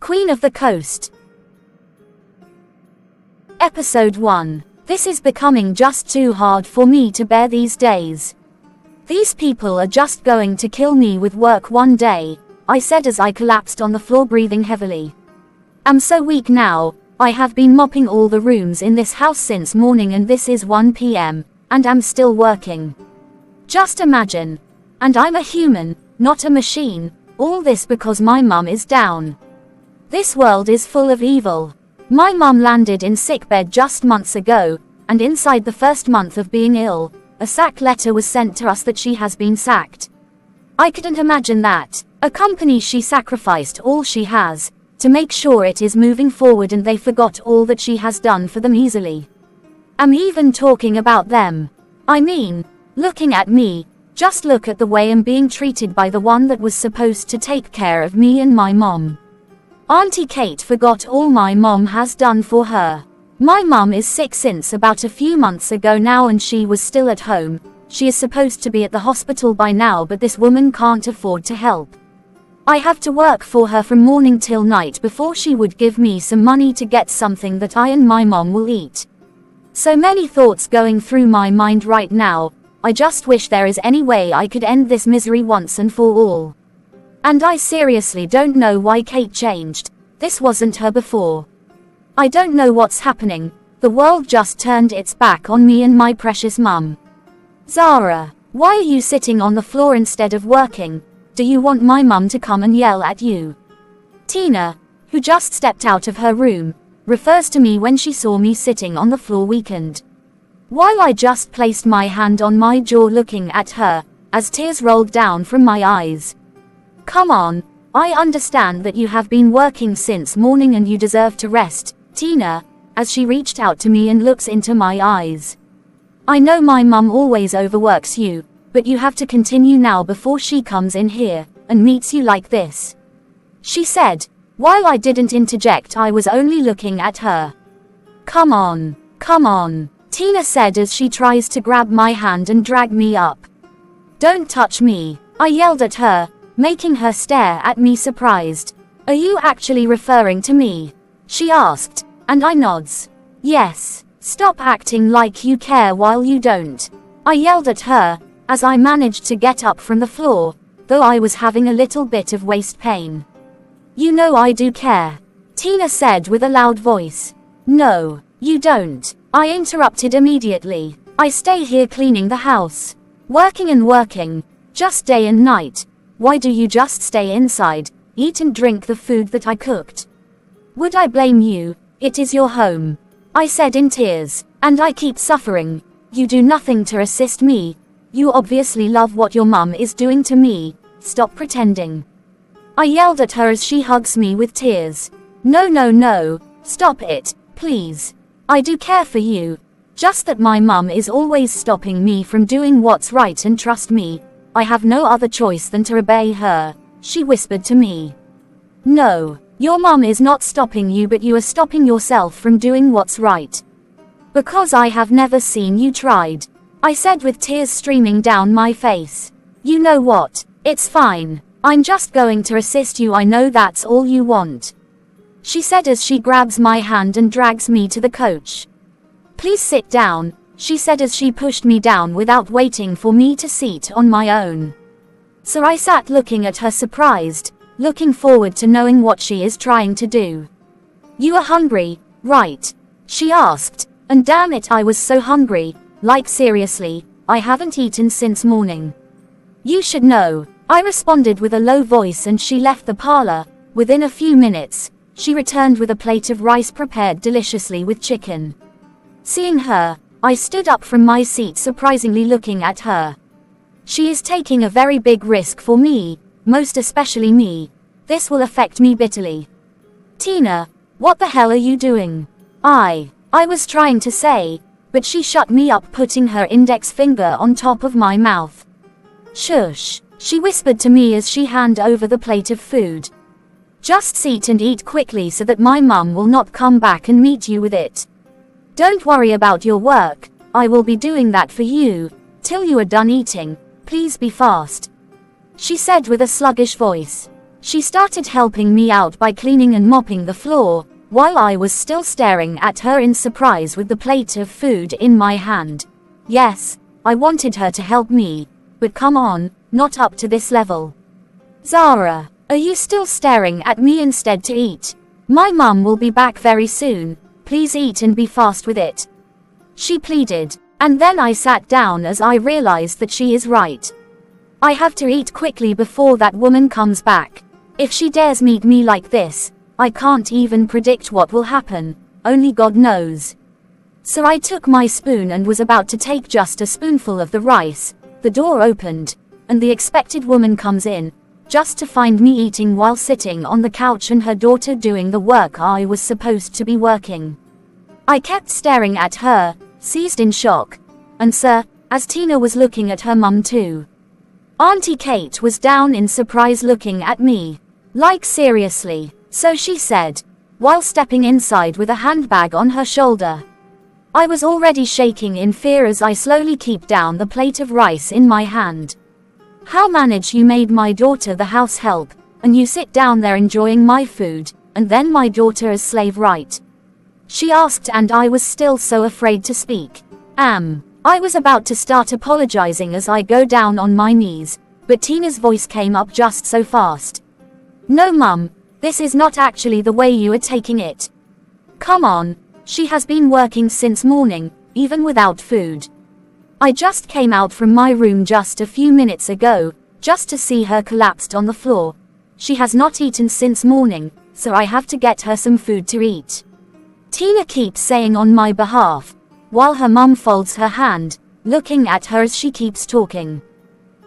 Queen of the Coast. Episode 1. This is becoming just too hard for me to bear these days. These people are just going to kill me with work one day, I said as I collapsed on the floor breathing heavily. I'm so weak now. I have been mopping all the rooms in this house since morning and this is 1 p.m, and I'm still working. Just imagine. And I'm a human, not a machine, all this because my mum is down. This world is full of evil. My mum landed in sickbed just months ago, and inside the first month of being ill, a sack letter was sent to us that she has been sacked. I couldn't imagine that. A company she sacrificed all she has, to make sure it is moving forward, and they forgot all that she has done for them easily. I'm even talking about them. I mean, looking at me, just look at the way I'm being treated by the one that was supposed to take care of me and my mom. Auntie Kate forgot all my mom has done for her. My mom is sick since about a few months ago now and she was still at home. She is supposed to be at the hospital by now, but this woman can't afford to help. I have to work for her from morning till night before she would give me some money to get something that I and my mom will eat. So many thoughts going through my mind right now. I just wish there is any way I could end this misery once and for all. And I seriously don't know why Kate changed. This wasn't her before. I don't know what's happening. The world just turned its back on me and my precious mum. Zara, why are you sitting on the floor instead of working? Do you want my mum to come and yell at you? Tina, who just stepped out of her room, refers to me when she saw me sitting on the floor weakened. While I just placed my hand on my jaw looking at her, as tears rolled down from my eyes. Come on, I understand that you have been working since morning and you deserve to rest, Tina, as she reached out to me and looks into my eyes. I know my mum always overworks you, but you have to continue now before she comes in here and meets you like this. She said. While I didn't interject, I was only looking at her. Come on, Tina said as she tries to grab my hand and drag me up. Don't touch me, I yelled at her, making her stare at me surprised. Are you actually referring to me? She asked, and I nods. Yes, stop acting like you care while you don't. I yelled at her, as I managed to get up from the floor, though I was having a little bit of waist pain. You know I do care, Tina said with a loud voice. No, you don't, I interrupted immediately. I stay here cleaning the house. Working and working, just day and night. Why do you just stay inside, eat and drink the food that I cooked? Would I blame you? It is your home, I said in tears, and I keep suffering. You do nothing to assist me. You obviously love what your mum is doing to me. Stop pretending. I yelled at her as she hugs me with tears. No, stop it, please. I do care for you. Just that my mum is always stopping me from doing what's right, and trust me, I have no other choice than to obey her, she whispered to me. No, your mum is not stopping you, but you are stopping yourself from doing what's right. Because I have never seen you tried, I said with tears streaming down my face. You know what? It's fine. I'm just going to assist you. I know that's all you want, she said as she grabs my hand and drags me to the coach. Please sit down, she said as she pushed me down without waiting for me to sit on my own. So I sat looking at her surprised, looking forward to knowing what she is trying to do. You are hungry, right? She asked, and damn it, I was so hungry. Like seriously, I haven't eaten since morning. You should know, I responded with a low voice, and she left the parlor. Within a few minutes, she returned with a plate of rice prepared deliciously with chicken. Seeing her, I stood up from my seat, surprisingly looking at her. She is taking a very big risk for me, most especially me. This will affect me bitterly. Tina, what the hell are you doing? I was trying to say, but she shut me up, putting her index finger on top of my mouth. Shush, she whispered to me as she handed over the plate of food. Just sit and eat quickly so that my mum will not come back and meet you with it. Don't worry about your work, I will be doing that for you, till you are done eating. Please be fast, she said with a sluggish voice. She started helping me out by cleaning and mopping the floor, while I was still staring at her in surprise with the plate of food in my hand. Yes, I wanted her to help me, but come on, not up to this level. Zara, are you still staring at me instead to eat? My mum will be back very soon, please eat and be fast with it. She pleaded, and then I sat down as I realized that she is right. I have to eat quickly before that woman comes back. If she dares meet me like this, I can't even predict what will happen, only God knows. So I took my spoon and was about to take just a spoonful of the rice. The door opened, and the expected woman comes in, just to find me eating while sitting on the couch and her daughter doing the work I was supposed to be working. I kept staring at her, seized in shock. And sir, as Tina was looking at her mum too. Auntie Kate was down in surprise looking at me. Like seriously, so she said, while stepping inside with a handbag on her shoulder. I was already shaking in fear as I slowly keep down the plate of rice in my hand. How manage you made my daughter the house help, and you sit down there enjoying my food, and then my daughter as slave, right? She asked, and I was still so afraid to speak. I was about to start apologizing as I go down on my knees, but Tina's voice came up just so fast. No mum, this is not actually the way you are taking it. Come on, she has been working since morning, even without food. I just came out from my room just a few minutes ago, just to see her collapsed on the floor. She has not eaten since morning, so I have to get her some food to eat. Tina keeps saying on my behalf, while her mum folds her hand, looking at her as she keeps talking.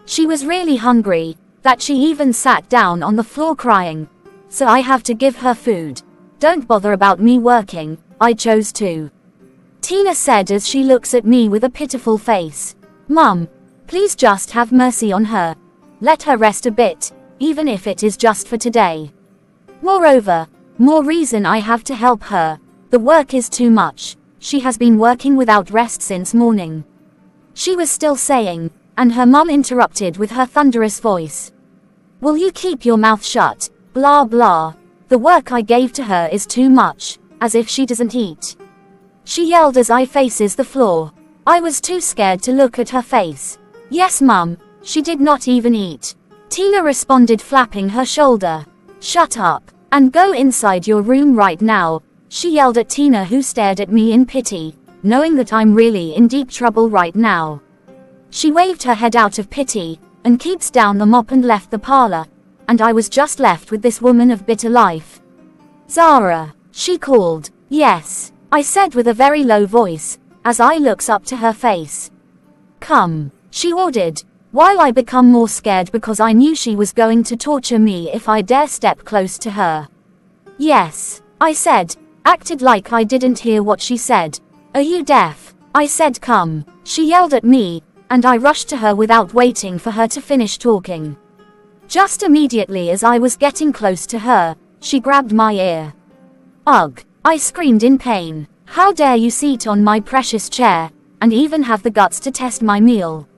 She was really hungry, that she even sat down on the floor crying. So I have to give her food. Don't bother about me working, I chose to. Tina said as she looks at me with a pitiful face. Mum, please just have mercy on her. Let her rest a bit, even if it is just for today. Moreover, more reason I have to help her. The work is too much. She has been working without rest since morning. She was still saying, and her mum interrupted with her thunderous voice. Will you keep your mouth shut? Blah blah. The work I gave to her is too much, as if she doesn't eat. She yelled as I faces the floor. I was too scared to look at her face. Yes mum, she did not even eat. Tina responded, flapping her shoulder. Shut up, and go inside your room right now. She yelled at Tina, who stared at me in pity, knowing that I'm really in deep trouble right now. She waved her head out of pity, and keeps down the mop and left the parlor, and I was just left with this woman of bitter life. Zara, she called. Yes, I said with a very low voice, as I looks up to her face. Come, she ordered, while I become more scared because I knew she was going to torture me if I dare step close to her. Yes, I said, acted like I didn't hear what she said. Are you deaf? I said come. She yelled at me, and I rushed to her without waiting for her to finish talking. Just immediately as I was getting close to her, she grabbed my ear. Ugh, I screamed in pain. How dare you sit on my precious chair, and even have the guts to test my meal?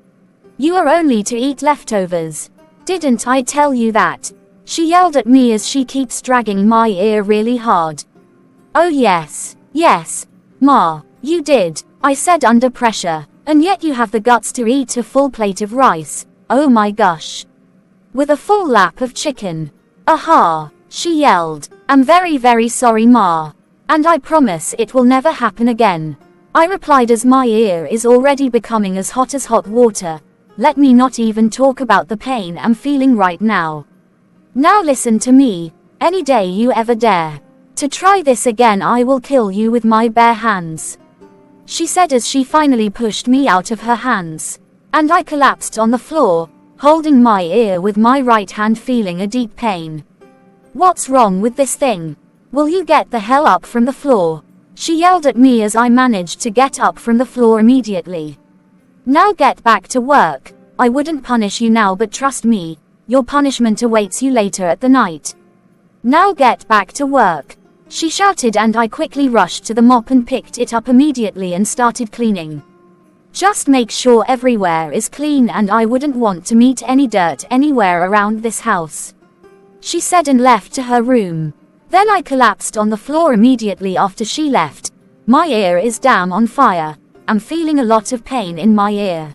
You are only to eat leftovers. Didn't I tell you that? She yelled at me as she keeps dragging my ear really hard. Oh yes, Ma, you did, I said under pressure, and yet you have the guts to eat a full plate of rice, oh my gosh. With a full lap of chicken. Aha, she yelled, I'm very very sorry Ma. And I promise it will never happen again. I replied as my ear is already becoming as hot water. Let me not even talk about the pain I'm feeling right now. Now listen to me, any day you ever dare to try this again I will kill you with my bare hands. She said as she finally pushed me out of her hands. And I collapsed on the floor, holding my ear with my right hand, feeling a deep pain. What's wrong with this thing? Will you get the hell up from the floor? She yelled at me as I managed to get up from the floor immediately. Now get back to work. I wouldn't punish you now, but trust me, your punishment awaits you later at the night. Now get back to work. She shouted, and I quickly rushed to the mop and picked it up immediately and started cleaning. Just make sure everywhere is clean, and I wouldn't want to meet any dirt anywhere around this house. she said and left to her room. Then I collapsed on the floor immediately after she left. My ear is damn on fire. I'm feeling a lot of pain in my ear.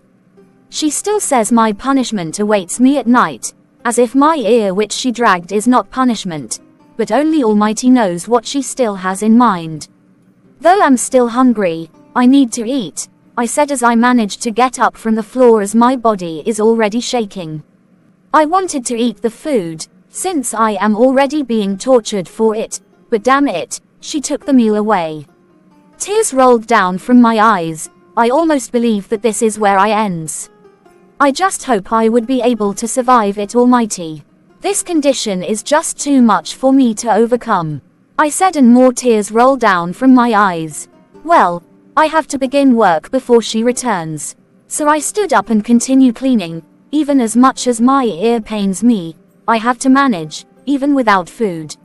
She still says my punishment awaits me at night, as if my ear which she dragged is not punishment, but only Almighty knows what she still has in mind. Though I'm still hungry, I need to eat, I said as I managed to get up from the floor as my body is already shaking. I wanted to eat the food, since I am already being tortured for it, but damn it, she took the meal away. Tears rolled down from my eyes. I almost believe that this is where I ends. I just hope I would be able to survive it, Almighty. This condition is just too much for me to overcome, I said, and more tears rolled down from my eyes. Well, I have to begin work before she returns. So I stood up and continue cleaning. Even as much as my ear pains me, I have to manage, even without food.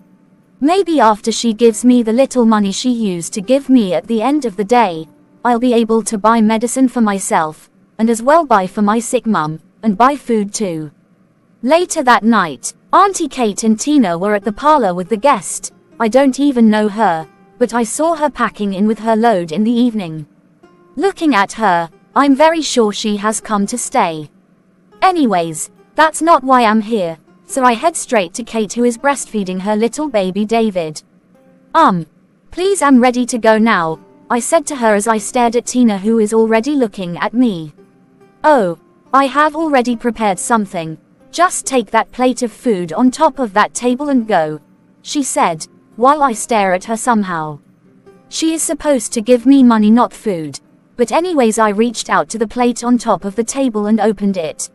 Maybe after she gives me the little money she used to give me at the end of the day, I'll be able to buy medicine for myself, and as well buy for my sick mum, and buy food too. Later that night, Auntie Kate and Tina were at the parlor with the guest. I don't even know her, but I saw her packing in with her load in the evening. Looking at her, I'm very sure she has come to stay. Anyways, that's not why I'm here, so I head straight to Kate, who is breastfeeding her little baby David. Please, I'm ready to go now, I said to her as I stared at Tina, who is already looking at me. Oh, I have already prepared something. Just take that plate of food on top of that table and go, she said, while I stare at her somehow. She is supposed to give me money, not food. But anyways, I reached out to the plate on top of the table and opened it.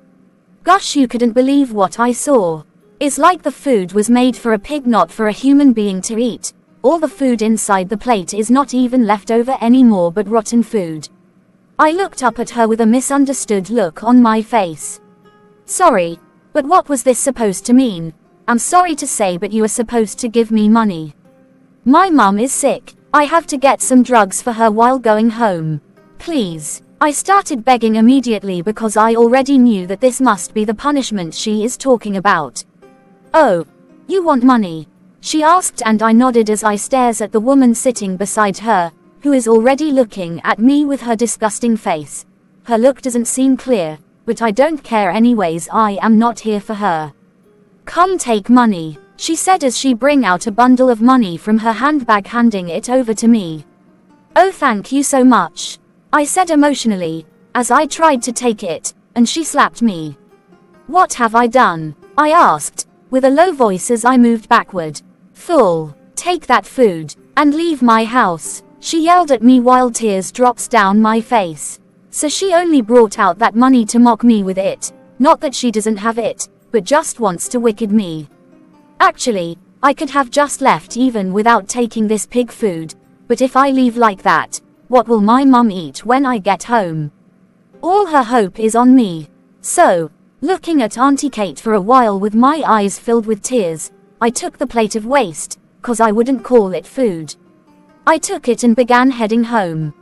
Gosh, you couldn't believe what I saw. It's like the food was made for a pig, not for a human being to eat. All the food inside the plate is not even left over anymore, but rotten food. I looked up at her with a misunderstood look on my face. Sorry, but what was this supposed to mean? I'm sorry to say, but you are supposed to give me money. My mum is sick. I have to get some drugs for her while going home. Please. I started begging immediately because I already knew that this must be the punishment she is talking about. Oh, you want money? She asked, and I nodded as I stares at the woman sitting beside her, who is already looking at me with her disgusting face. Her look doesn't seem clear, but I don't care anyways, I am not here for her. Come take money, she said as she bring out a bundle of money from her handbag, handing it over to me. Oh, thank you so much, I said emotionally, as I tried to take it, and she slapped me. What have I done? I asked, with a low voice as I moved backward. Fool, take that food, and leave my house, she yelled at me while tears drops down my face. So she only brought out that money to mock me with it, not that she doesn't have it, but just wants to wicked me. Actually, I could have just left even without taking this pig food, but if I leave like that, what will my mum eat when I get home? All her hope is on me. So, looking at Auntie Kate for a while with my eyes filled with tears, I took the plate of waste, 'cause I wouldn't call it food. I took it and began heading home.